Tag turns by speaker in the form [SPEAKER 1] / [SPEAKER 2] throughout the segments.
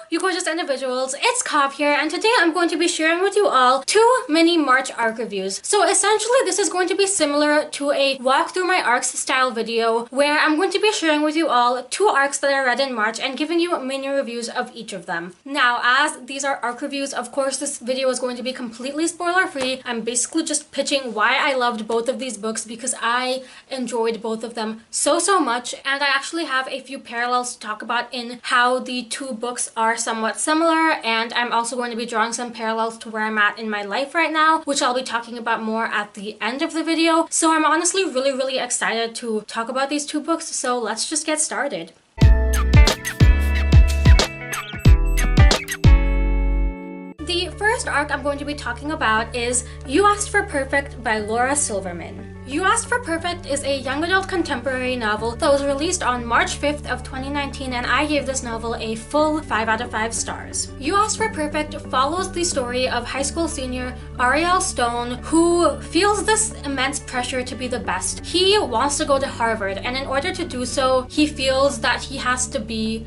[SPEAKER 1] you gorgeous individuals, it's Kav here, and today I'm going to be sharing with you all 2 mini March arc reviews. So essentially this is going to be similar to a walk through my arcs style video where I'm going to be sharing with you all 2 arcs that I read in March and giving you mini reviews of each of them. Now, as these are arc reviews, of course this video is going to be completely spoiler free. I'm basically just pitching why I loved both of these books because I enjoyed both of them so much, and I actually have a few parallels to talk about in how the 2 books are somewhat similar, and I'm also going to be drawing some parallels to where I'm at in my life right now, which I'll be talking about more at the end of the video. So I'm honestly really excited to talk about these 2 books, so let's just get started. The first arc I'm going to be talking about is You Asked for Perfect by Laura Silverman. You Asked for Perfect is a young adult contemporary novel that was released on March 5th of 2019, and I gave this novel a full 5 out of 5 stars. You Asked for Perfect follows the story of high school senior Ariel Stone, who feels this immense pressure to be the best. He wants to go to Harvard, and in order to do so, he feels that he has to be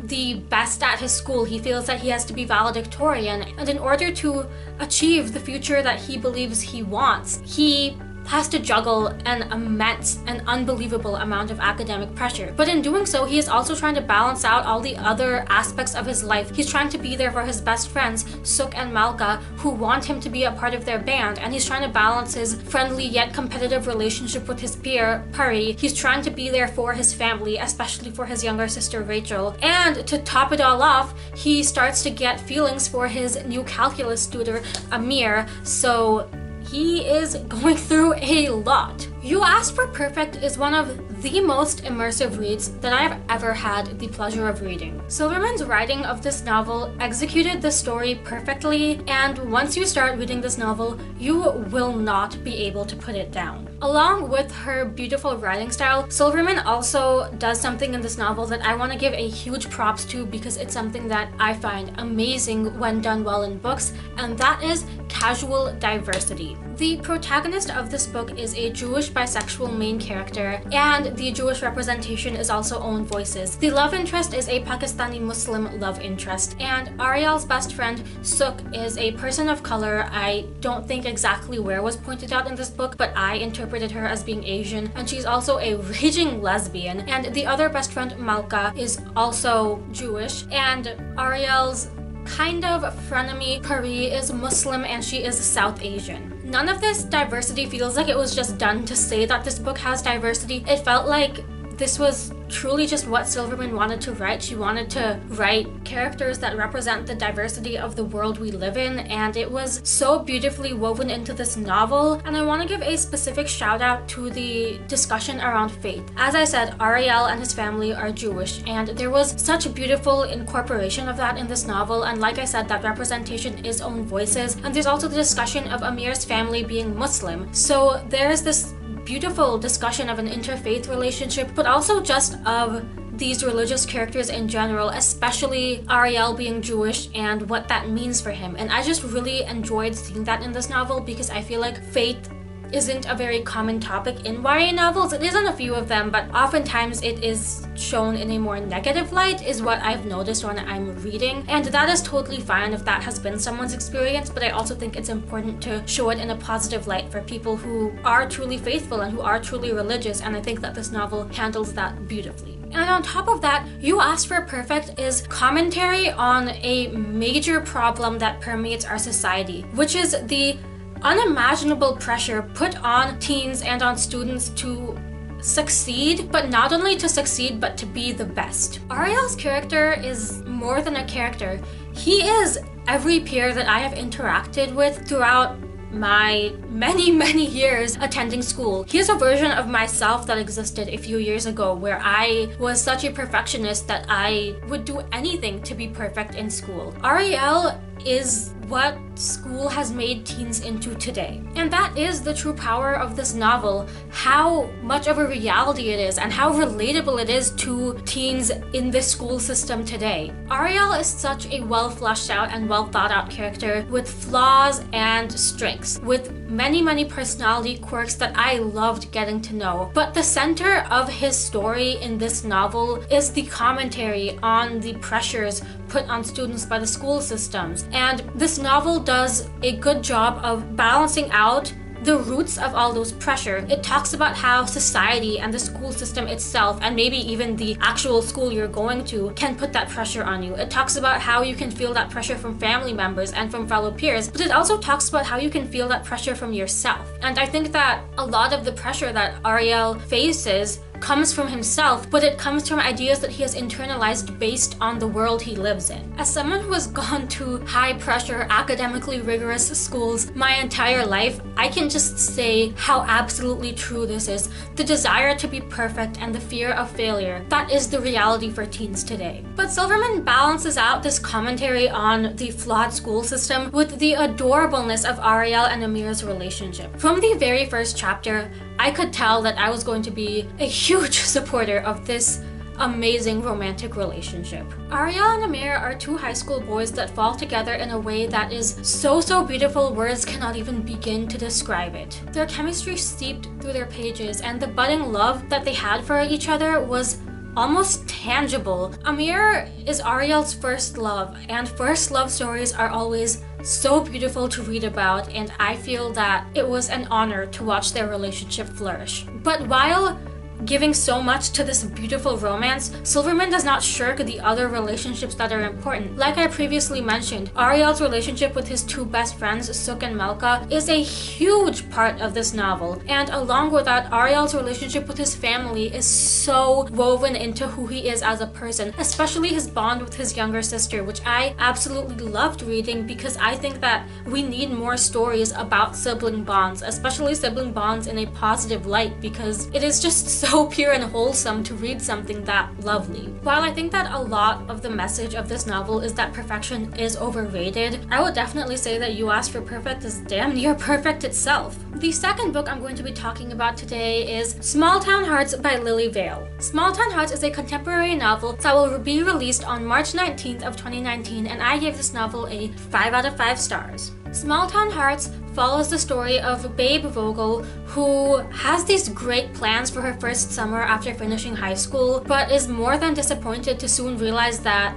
[SPEAKER 1] the best at his school. He feels that he has to be valedictorian, and in order to achieve the future that he believes he wants, he has to juggle an immense and unbelievable amount of academic pressure. But in doing so, he is also trying to balance out all the other aspects of his life. He's trying to be there for his best friends, Suk and Malka, who want him to be a part of their band, and he's trying to balance his friendly yet competitive relationship with his peer, Pari. He's trying to be there for his family, especially for his younger sister, Rachel. And to top it all off, he starts to get feelings for his new calculus tutor, Amir, so he is going through a lot. You Asked for Perfect is one of the most immersive reads that I have ever had the pleasure of reading. Silverman's writing of this novel executed the story perfectly, and once you start reading this novel, you will not be able to put it down. Along with her beautiful writing style, Silverman also does something in this novel that I want to give a huge props to because it's something that I find amazing when done well in books, and that is casual diversity. The protagonist of this book is a Jewish bisexual main character, and the Jewish representation is also own voices. The love interest is a Pakistani Muslim love interest, and Ariel's best friend Suk is a person of color. I don't think exactly where was pointed out in this book, but I interpreted her as being Asian, and she's also a raging lesbian. And the other best friend, Malka, is also Jewish, and Ariel's kind of frenemy, Pari, is Muslim and she is South Asian. None of this diversity feels like it was just done to say that this book has diversity. It felt like this was truly just what Silverman wanted to write. She wanted to write characters that represent the diversity of the world we live in, and it was so beautifully woven into this novel. And I want to give a specific shout out to the discussion around faith. As I said, Ariel and his family are Jewish, and there was such beautiful incorporation of that in this novel, and like I said, that representation is own voices. And there's also the discussion of Amir's family being Muslim, so there's this beautiful discussion of an interfaith relationship, but also just of these religious characters in general, especially Ariel being Jewish and what that means for him. And I just really enjoyed seeing that in this novel because I feel like faith isn't a very common topic in YA novels. It is in a few of them, but oftentimes it is shown in a more negative light is what I've noticed when I'm reading, and that is totally fine if that has been someone's experience, but I also think it's important to show it in a positive light for people who are truly faithful and who are truly religious, and I think that this novel handles that beautifully. And on top of that, You Asked for Perfect is commentary on a major problem that permeates our society, which is the unimaginable pressure put on teens and on students to succeed, but not only to succeed, but to be the best. Ariel's character is more than a character. He is every peer that I have interacted with throughout my many years attending school. He is a version of myself that existed a few years ago where I was such a perfectionist that I would do anything to be perfect in school. Ariel is what school has made teens into today. And that is the true power of this novel, how much of a reality it is and how relatable it is to teens in this school system today. Ariel is such a well fleshed out and well thought out character with flaws and strengths, with many personality quirks that I loved getting to know. But the center of his story in this novel is the commentary on the pressures put on students by the school systems. And this novel does a good job of balancing out the roots of all those pressure. It talks about how society and the school system itself, and maybe even the actual school you're going to, can put that pressure on you. It talks about how you can feel that pressure from family members and from fellow peers, but it also talks about how you can feel that pressure from yourself. And I think that a lot of the pressure that Ariel faces comes from himself, but it comes from ideas that he has internalized based on the world he lives in. As someone who has gone to high-pressure, academically rigorous schools my entire life, I can just say how absolutely true this is. The desire to be perfect and the fear of failure, that is the reality for teens today. But Silverman balances out this commentary on the flawed school system with the adorableness of Ariel and Amir's relationship. From the very first chapter, I could tell that I was going to be a huge supporter of this amazing romantic relationship. Ariel and Amir are two high school boys that fall together in a way that is so beautiful words cannot even begin to describe it. Their chemistry seeped through their pages, and the budding love that they had for each other was almost tangible. Amir is Ariel's first love, and first love stories are always so beautiful to read about, and I feel that it was an honor to watch their relationship flourish. But while giving so much to this beautiful romance, Silverman does not shirk the other relationships that are important. Like I previously mentioned, Ariel's relationship with his two best friends, Suk and Melka, is a huge part of this novel. And along with that, Ariel's relationship with his family is so woven into who he is as a person, especially his bond with his younger sister, which I absolutely loved reading because I think that we need more stories about sibling bonds, especially sibling bonds in a positive light, because it is just so pure and wholesome to read something that lovely. While I think that a lot of the message of this novel is that perfection is overrated, I would definitely say that You Asked for Perfect is damn near perfect itself. The second book I'm going to be talking about today is Small Town Hearts by Lily Vale. Small Town Hearts is a contemporary novel that will be released on March 19th of 2019, and I gave this novel a 5 out of 5 stars. Small Town Hearts follows the story of Babe Vogel, who has these great plans for her first summer after finishing high school, but is more than disappointed to soon realize that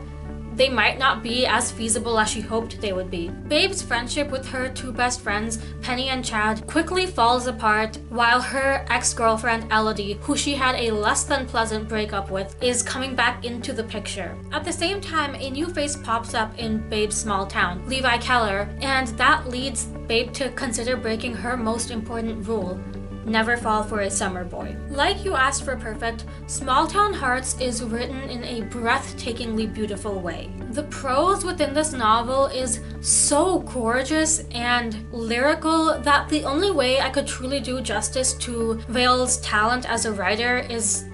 [SPEAKER 1] they might not be as feasible as she hoped they would be. Babe's friendship with her two best friends, Penny and Chad, quickly falls apart, while her ex-girlfriend Elodie, who she had a less than pleasant breakup with, is coming back into the picture. At the same time, a new face pops up in Babe's small town, Levi Keller, and that leads Babe to consider breaking her most important rule: never fall for a summer boy. Like You Asked for Perfect, Small Town Hearts is written in a breathtakingly beautiful way. The prose within this novel is so gorgeous and lyrical that the only way I could truly do justice to Vale's talent as a writer is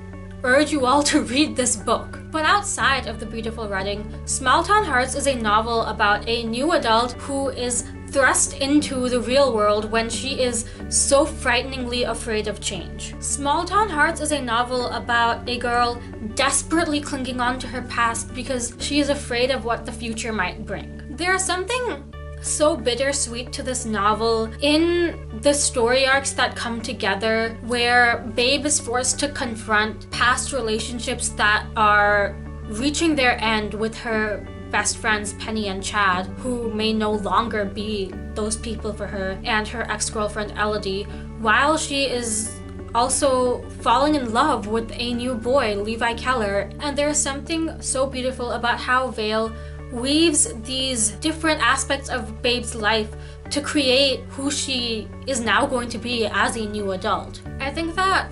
[SPEAKER 1] urge you all to read this book. But outside of the beautiful writing, Small Town Hearts is a novel about a new adult who is thrust into the real world when she is so frighteningly afraid of change. Small Town Hearts is a novel about a girl desperately clinging on to her past because she is afraid of what the future might bring. There is something so bittersweet to this novel in the story arcs that come together, where Babe is forced to confront past relationships that are reaching their end with her best friends Penny and Chad, who may no longer be those people for her, and her ex-girlfriend Elodie, while she is also falling in love with a new boy, Levi Keller. And there is something so beautiful about how Vale weaves these different aspects of Babe's life to create who she is now going to be as a new adult. I think that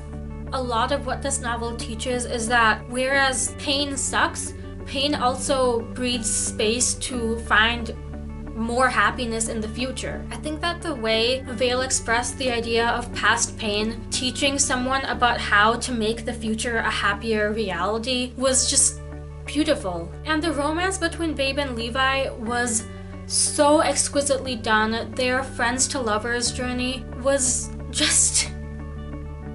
[SPEAKER 1] a lot of what this novel teaches is that whereas pain sucks, pain also breeds space to find more happiness in the future. I think that the way Vale expressed the idea of past pain, teaching someone about how to make the future a happier reality, was just beautiful. And the romance between Babe and Levi was so exquisitely done. Their friends to lovers journey was just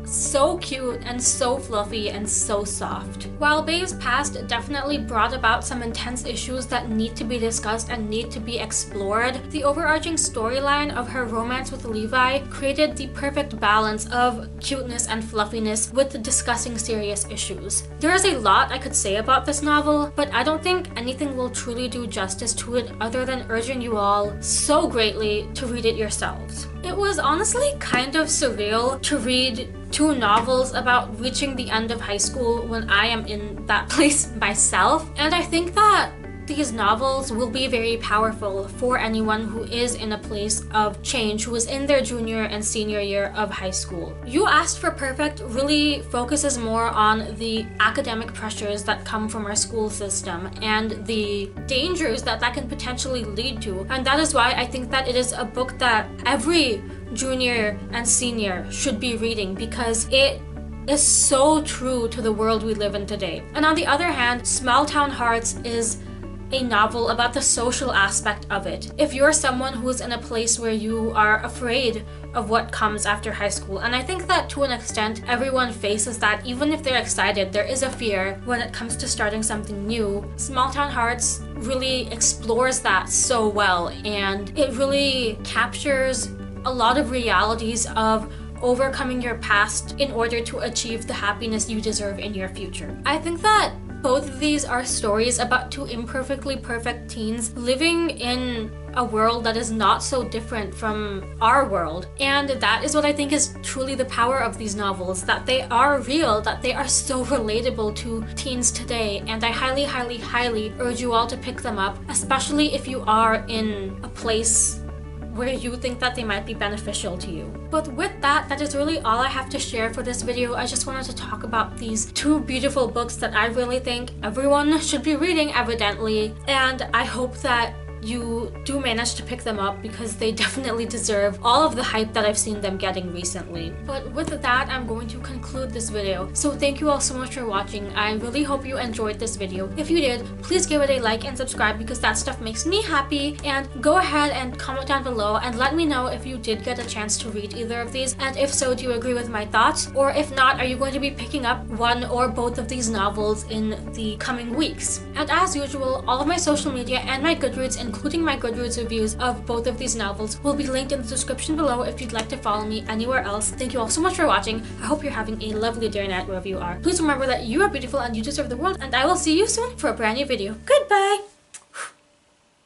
[SPEAKER 1] so cute and so fluffy and so soft. While Babe's past definitely brought about some intense issues that need to be discussed and need to be explored, the overarching storyline of her romance with Levi created the perfect balance of cuteness and fluffiness with discussing serious issues. There is a lot I could say about this novel, but I don't think anything will truly do justice to it other than urging you all so greatly to read it yourselves. It was honestly kind of surreal to read two novels about reaching the end of high school when I am in that place myself, and I think that these novels will be very powerful for anyone who is in a place of change, who is in their junior and senior year of high school. You Asked for Perfect really focuses more on the academic pressures that come from our school system and the dangers that can potentially lead to, and that is why I think that it is a book that every junior and senior should be reading, because it is so true to the world we live in today. And on the other hand, Small Town Hearts is a novel about the social aspect of it. If you're someone who's in a place where you are afraid of what comes after high school, and I think that to an extent everyone faces that, even if they're excited, there is a fear when it comes to starting something new. Small Town Hearts really explores that so well, and it really captures a lot of realities of overcoming your past in order to achieve the happiness you deserve in your future. I think that both of these are stories about two imperfectly perfect teens living in a world that is not so different from our world. And that is what I think is truly the power of these novels, that they are real, that they are so relatable to teens today. And I highly, highly, highly urge you all to pick them up, especially if you are in a place where you think that they might be beneficial to you. But with that, that is really all I have to share for this video. I just wanted to talk about these two beautiful books that I really think everyone should be reading, evidently, and I hope that you do manage to pick them up, because they definitely deserve all of the hype that I've seen them getting recently. But with that, I'm going to conclude this video. So thank you all so much for watching. I really hope you enjoyed this video. If you did, please give it a like and subscribe, because that stuff makes me happy. And go ahead and comment down below and let me know if you did get a chance to read either of these, and if so, do you agree with my thoughts? Or if not, are you going to be picking up one or both of these novels in the coming weeks? And as usual, all of my social media and my Goodreads, including my Goodreads reviews of both of these novels, will be linked in the description below if you'd like to follow me anywhere else. Thank you all so much for watching. I hope you're having a lovely day or night wherever you are. Please remember that you are beautiful and you deserve the world, and I will see you soon for a brand new video. Goodbye!